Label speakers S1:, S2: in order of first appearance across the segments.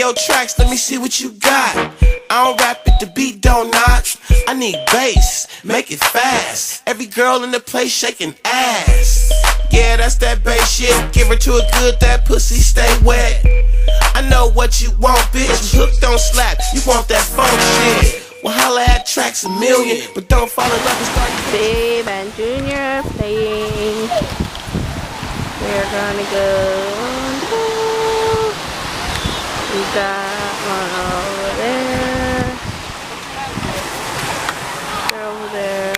S1: your tracks, let me see what you got. I don't rap it, the beat don't knock. I need bass, make it fast. Every girl in the place shaking ass. Yeah, that's that bass shit. Give her to a good, that pussy stay wet. I know what you want, bitch. You hooked on slap, you want that funk shit. Well, holla at tracks a million, but don't fall in love and start.
S2: Babe and Junior playing. We're gonna go. We got one over there. They're over there.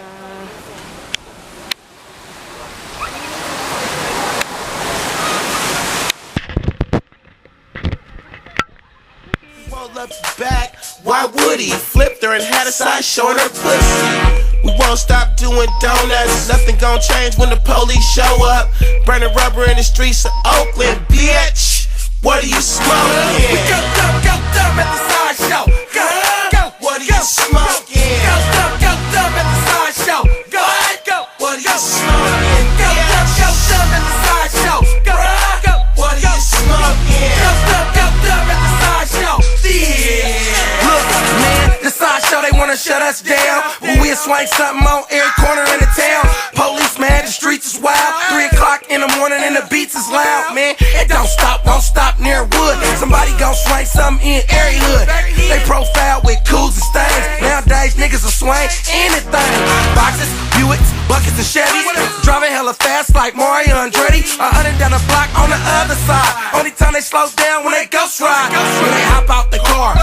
S1: Roll up his back, why would he? Flipped her and had a side showing her pussy. We won't stop doing donuts. Nothing gon' change when the police show up. Burning rubber in the streets of Oakland, bitch. What are you smoking?
S3: We go dumb at the Slideshow. Go.
S1: What are you smoking?
S3: Go dumb at the Slideshow. Go.
S1: What are you smoking?
S3: Go dumb at the Slideshow. Go.
S1: What are you smoking?
S3: Go dumb at the Slideshow. Yeah. Look, man, the Slideshow, they wanna shut us down. But we'll swing something on every corner in the town. Police, man, the streets is wild. 3 o'clock in the morning and the beats is loud, man. It don't stop near wood. Somebody gon' swing something in every hood. They profile with cools and stains. Nowadays, niggas will swing anything. Boxes, Buicks, buckets and Chevys. Driving hella fast like Mario Andretti. 100 down the block on the other side. Only time they slow down when they ghost ride. When they hop out the car,